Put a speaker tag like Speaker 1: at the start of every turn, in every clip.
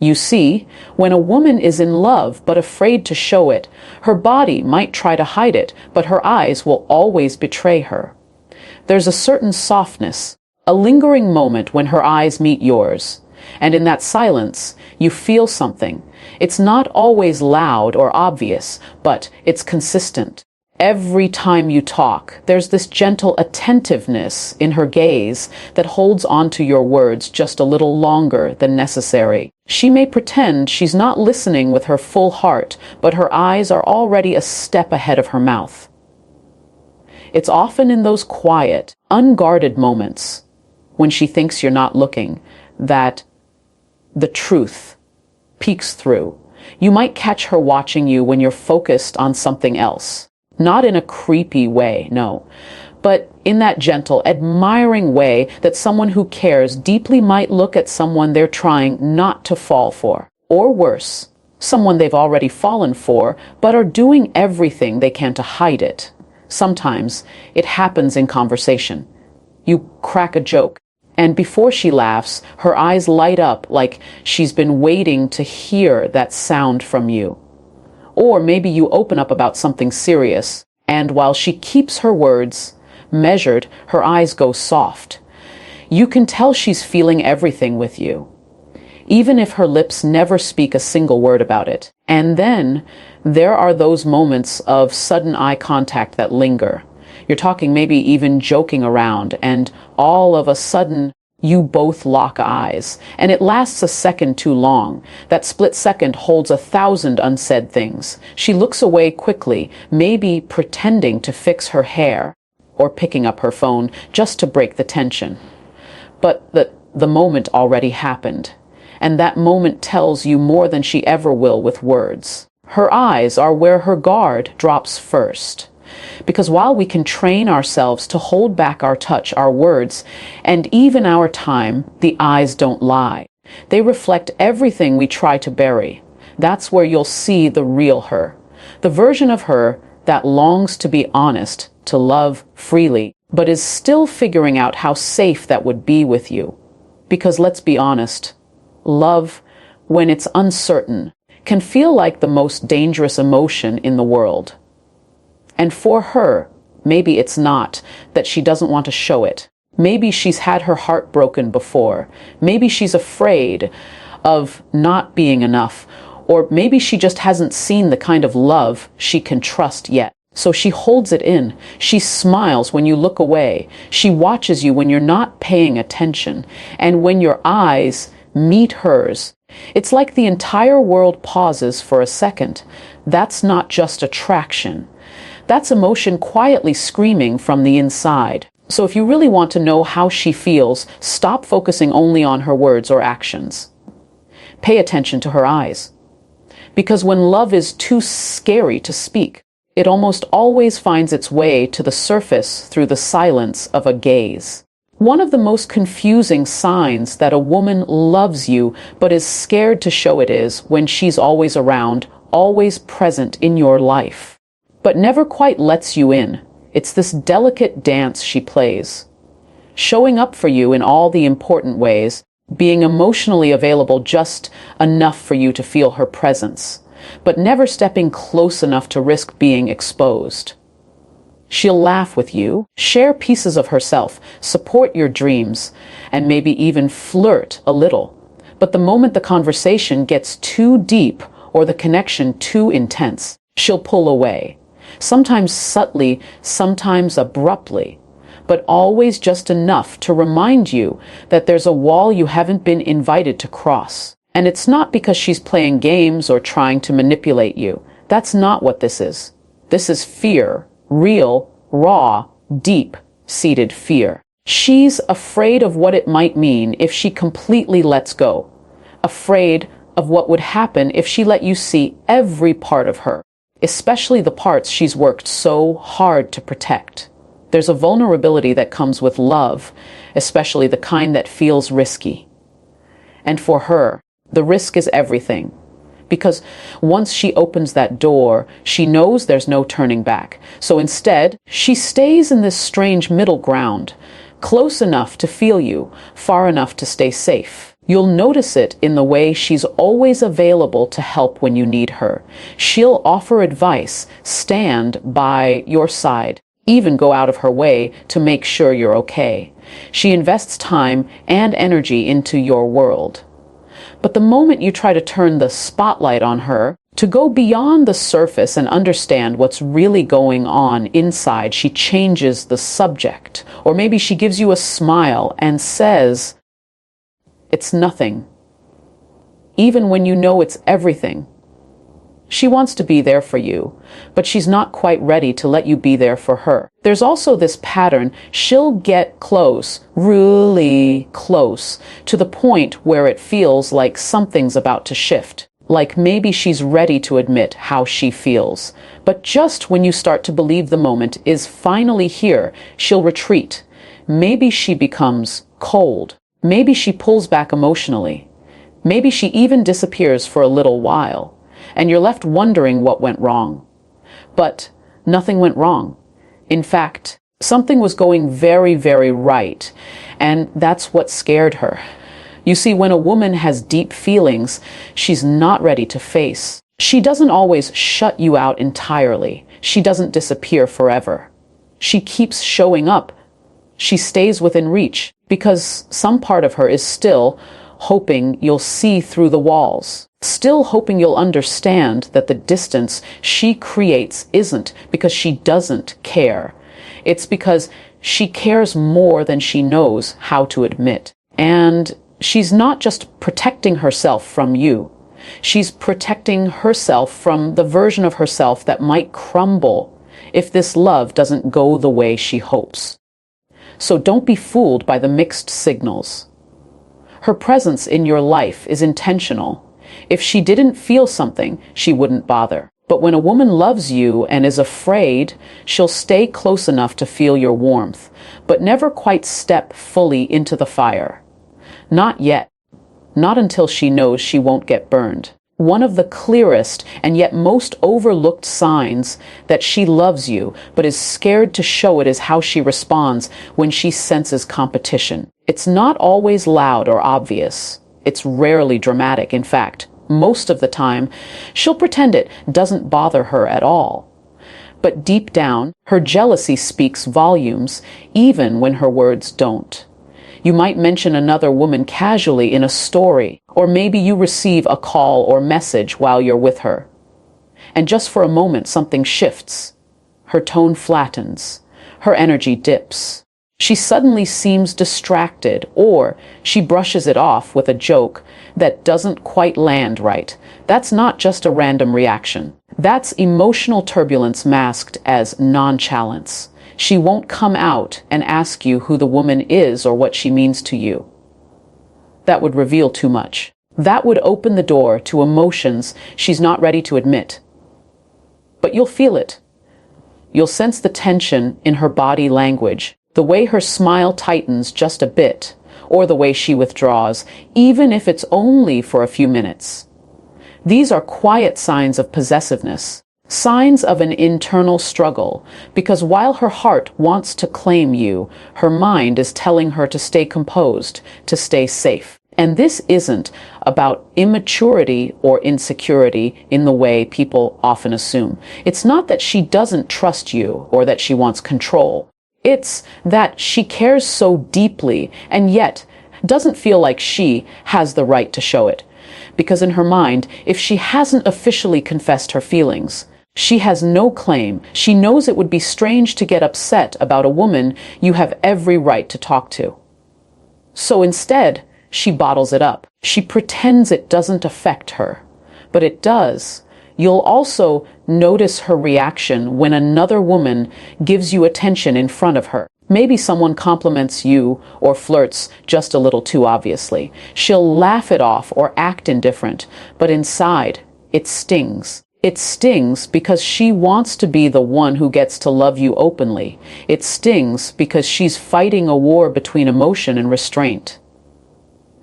Speaker 1: You see, when a woman is in love but afraid to show it, her body might try to hide it, but her eyes will always betray her. There's a certain softness, a lingering moment when her eyes meet yours. And in that silence, you feel something. It's not always loud or obvious, but it's consistent. Every time you talk, there's this gentle attentiveness in her gaze that holds on to your words just a little longer than necessary. She may pretend she's not listening with her full heart, but her eyes are already a step ahead of her mouth. It's often in those quiet, unguarded moments, when she thinks you're not looking, that the truth peeks through. You might catch her watching you when you're focused on something else. Not in a creepy way, no, but in that gentle, admiring way that someone who cares deeply might look at someone they're trying not to fall for. Or worse, someone they've already fallen for, but are doing everything they can to hide it. Sometimes it happens in conversation. You crack a joke, and before she laughs, her eyes light up like she's been waiting to hear that sound from you. Or maybe you open up about something serious, and while she keeps her words measured, her eyes go soft. You can tell she's feeling everything with you, even if her lips never speak a single word about it. And then there are those moments of sudden eye contact that linger. You're talking, maybe even joking around, and all of a sudden, you both lock eyes, and it lasts a second too long. That split second holds 1,000 unsaid things. She looks away quickly, maybe pretending to fix her hair or picking up her phone just to break the tension. But the moment already happened, and that moment tells you more than she ever will with words. Her eyes are where her guard drops first. Because while we can train ourselves to hold back our touch, our words, and even our time, the eyes don't lie. They reflect everything we try to bury. That's where you'll see the real her. The version of her that longs to be honest, to love freely, but is still figuring out how safe that would be with you. Because let's be honest, love, when it's uncertain, can feel like the most dangerous emotion in the world. And for her, maybe it's not that she doesn't want to show it. Maybe she's had her heart broken before. Maybe she's afraid of not being enough. Or maybe she just hasn't seen the kind of love she can trust yet. So she holds it in. She smiles when you look away. She watches you when you're not paying attention. And when your eyes meet hers, it's like the entire world pauses for a second. That's not just attraction. That's emotion quietly screaming from the inside. So if you really want to know how she feels, stop focusing only on her words or actions. Pay attention to her eyes. Because when love is too scary to speak, it almost always finds its way to the surface through the silence of a gaze. One of the most confusing signs that a woman loves you but is scared to show it is when she's always around, always present in your life, but never quite lets you in. It's this delicate dance she plays, showing up for you in all the important ways, being emotionally available just enough for you to feel her presence, but never stepping close enough to risk being exposed. She'll laugh with you, share pieces of herself, support your dreams, and maybe even flirt a little. But the moment the conversation gets too deep or the connection too intense, she'll pull away. Sometimes subtly, sometimes abruptly, but always just enough to remind you that there's a wall you haven't been invited to cross. And it's not because she's playing games or trying to manipulate you. That's not what this is. This is fear, real, raw, deep-seated fear. She's afraid of what it might mean if she completely lets go, afraid of what would happen if she let you see every part of her, especially the parts she's worked so hard to protect. There's a vulnerability that comes with love, especially the kind that feels risky. And for her, the risk is everything. Because once she opens that door, she knows there's no turning back. So instead, she stays in this strange middle ground, close enough to feel you, far enough to stay safe. You'll notice it in the way she's always available to help when you need her. She'll offer advice, stand by your side, even go out of her way to make sure you're okay. She invests time and energy into your world. But the moment you try to turn the spotlight on her, to go beyond the surface and understand what's really going on inside, she changes the subject. Or maybe she gives you a smile and says, "It's nothing," even when you know it's everything. She wants to be there for you, but she's not quite ready to let you be there for her. There's also this pattern. She'll get close, really close, to the point where it feels like something's about to shift. Like maybe she's ready to admit how she feels. But just when you start to believe the moment is finally here, she'll retreat. Maybe she becomes cold. Maybe she pulls back emotionally. Maybe she even disappears for a little while. And you're left wondering what went wrong. But nothing went wrong. In fact, something was going very, very right. And that's what scared her. You see, when a woman has deep feelings she's not ready to face, she doesn't always shut you out entirely. She doesn't disappear forever. She keeps showing up. She stays within reach because some part of her is still hoping you'll see through the walls, still hoping you'll understand that the distance she creates isn't because she doesn't care. It's because she cares more than she knows how to admit. And she's not just protecting herself from you. She's protecting herself from the version of herself that might crumble if this love doesn't go the way she hopes. So don't be fooled by the mixed signals. Her presence in your life is intentional. If she didn't feel something, she wouldn't bother. But when a woman loves you and is afraid, she'll stay close enough to feel your warmth, but never quite step fully into the fire. Not yet. Not until she knows she won't get burned. One of the clearest and yet most overlooked signs that she loves you but is scared to show it is how she responds when she senses competition. It's not always loud or obvious. It's rarely dramatic. In fact, most of the time, she'll pretend it doesn't bother her at all. But deep down, her jealousy speaks volumes, even when her words don't. You might mention another woman casually in a story, or maybe you receive a call or message while you're with her. And just for a moment, something shifts. Her tone flattens. Her energy dips. She suddenly seems distracted, or she brushes it off with a joke that doesn't quite land right. That's not just a random reaction. That's emotional turbulence masked as nonchalance. She won't come out and ask you who the woman is or what she means to you. That would reveal too much. That would open the door to emotions she's not ready to admit. But you'll feel it. You'll sense the tension in her body language, the way her smile tightens just a bit, or the way she withdraws, even if it's only for a few minutes. These are quiet signs of possessiveness, signs of an internal struggle, because while her heart wants to claim you, her mind is telling her to stay composed, to stay safe. And this isn't about immaturity or insecurity in the way people often assume. It's not that she doesn't trust you or that she wants control. It's that she cares so deeply and yet doesn't feel like she has the right to show it. Because in her mind, if she hasn't officially confessed her feelings, she has no claim. She knows it would be strange to get upset about a woman you have every right to talk to. So instead, she bottles it up. She pretends it doesn't affect her, but it does. You'll also notice her reaction when another woman gives you attention in front of her. Maybe someone compliments you or flirts just a little too obviously. She'll laugh it off or act indifferent, but inside, it stings. It stings because she wants to be the one who gets to love you openly. It stings because she's fighting a war between emotion and restraint.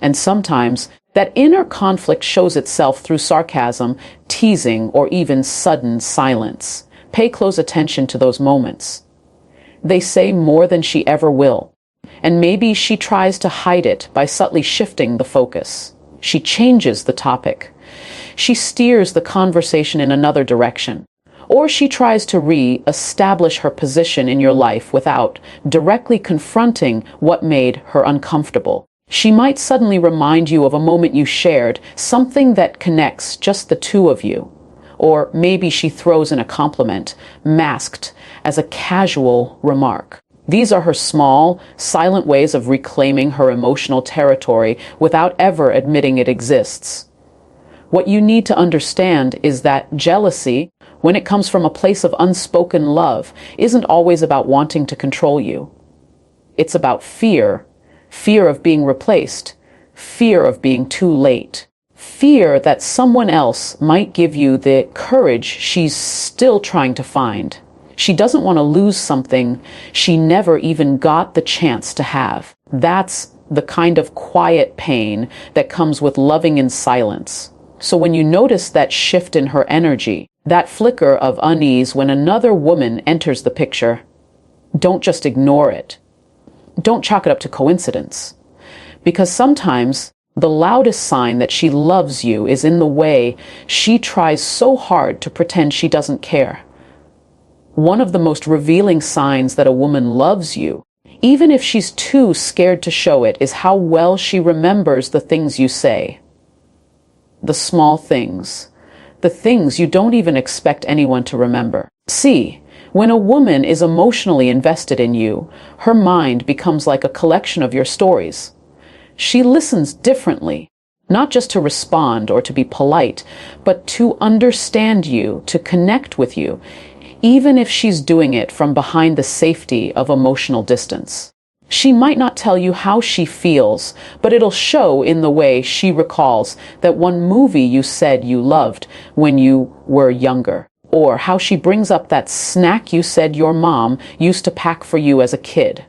Speaker 1: And sometimes that inner conflict shows itself through sarcasm, teasing, or even sudden silence. Pay close attention to those moments. They say more than she ever will. And maybe she tries to hide it by subtly shifting the focus. She changes the topic. She steers the conversation in another direction. Or she tries to re-establish her position in your life without directly confronting what made her uncomfortable. She might suddenly remind you of a moment you shared, something that connects just the two of you. Or maybe she throws in a compliment, masked as a casual remark. These are her small, silent ways of reclaiming her emotional territory without ever admitting it exists. What you need to understand is that jealousy, when it comes from a place of unspoken love, isn't always about wanting to control you. It's about fear. Fear of being replaced, fear of being too late, fear that someone else might give you the courage she's still trying to find. She doesn't want to lose something she never even got the chance to have. That's the kind of quiet pain that comes with loving in silence. So when you notice that shift in her energy, that flicker of unease when another woman enters the picture, don't just ignore it. Don't chalk it up to coincidence, because sometimes the loudest sign that she loves you is in the way she tries so hard to pretend she doesn't care. One of the most revealing signs that a woman loves you, even if she's too scared to show it, is how well she remembers the things you say. The small things, the things you don't even expect anyone to remember. See, when a woman is emotionally invested in you, her mind becomes like a collection of your stories. She listens differently, not just to respond or to be polite, but to understand you, to connect with you, even if she's doing it from behind the safety of emotional distance. She might not tell you how she feels, but it'll show in the way she recalls that one movie you said you loved when you were younger. Or how she brings up that snack you said your mom used to pack for you as a kid.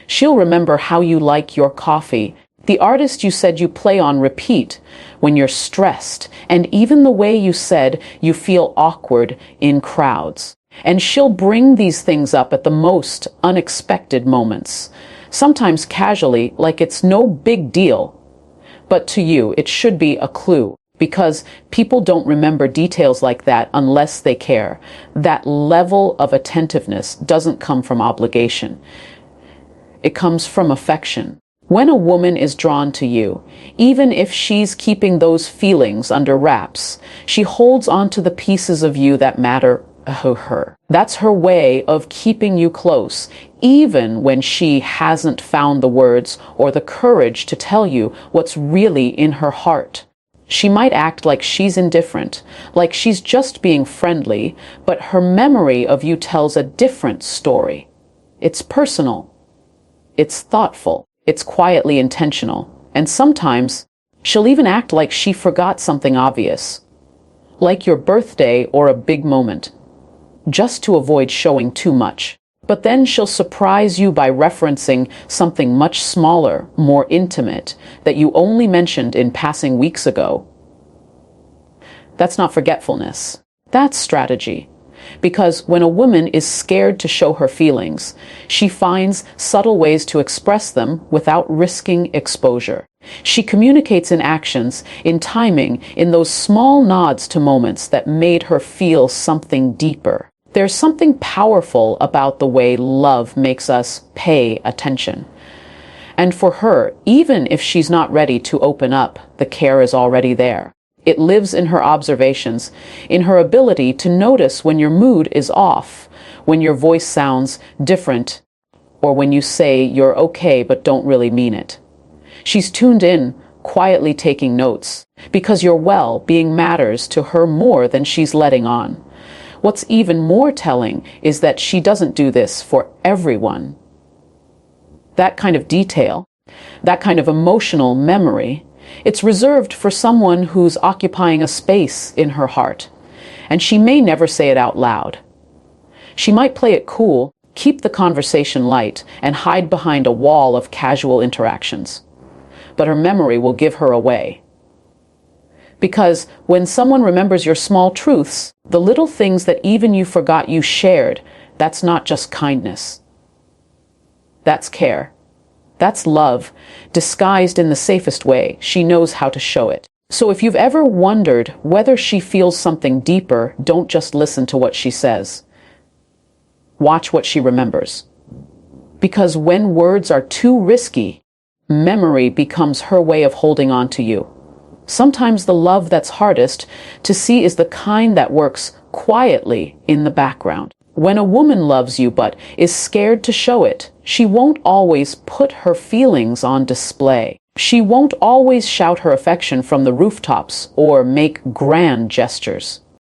Speaker 1: She'll remember how you like your coffee, the artist you said you play on repeat when you're stressed, and even the way you said you feel awkward in crowds. And she'll bring these things up at the most unexpected moments, sometimes casually, like it's no big deal. But to you, it should be a clue. Because people don't remember details like that unless they care. That level of attentiveness doesn't come from obligation. It comes from affection. When a woman is drawn to you, even if she's keeping those feelings under wraps, she holds on to the pieces of you that matter to her. That's her way of keeping you close, even when she hasn't found the words or the courage to tell you what's really in her heart. She might act like she's indifferent, like she's just being friendly, but her memory of you tells a different story. It's personal. It's thoughtful. It's quietly intentional. And sometimes she'll even act like she forgot something obvious, like your birthday or a big moment, just to avoid showing too much. But then she'll surprise you by referencing something much smaller, more intimate, that you only mentioned in passing weeks ago. That's not forgetfulness. That's strategy. Because when a woman is scared to show her feelings, she finds subtle ways to express them without risking exposure. She communicates in actions, in timing, in those small nods to moments that made her feel something deeper. There's something powerful about the way love makes us pay attention. And for her, even if she's not ready to open up, the care is already there. It lives in her observations, in her ability to notice when your mood is off, when your voice sounds different, or when you say you're okay but don't really mean it. She's tuned in, quietly taking notes, because your well-being matters to her more than she's letting on. What's even more telling is that she doesn't do this for everyone. That kind of detail, that kind of emotional memory, it's reserved for someone who's occupying a space in her heart, and she may never say it out loud. She might play it cool, keep the conversation light, and hide behind a wall of casual interactions. But her memory will give her away. Because when someone remembers your small truths, the little things that even you forgot you shared, that's not just kindness. That's care. That's love, disguised in the safest way. She knows how to show it. So if you've ever wondered whether she feels something deeper, don't just listen to what she says. Watch what she remembers. Because when words are too risky, memory becomes her way of holding on to you. Sometimes the love that's hardest to see is the kind that works quietly in the background. When a woman loves you but is scared to show it, she won't always put her feelings on display. She won't always shout her affection from the rooftops or make grand gestures.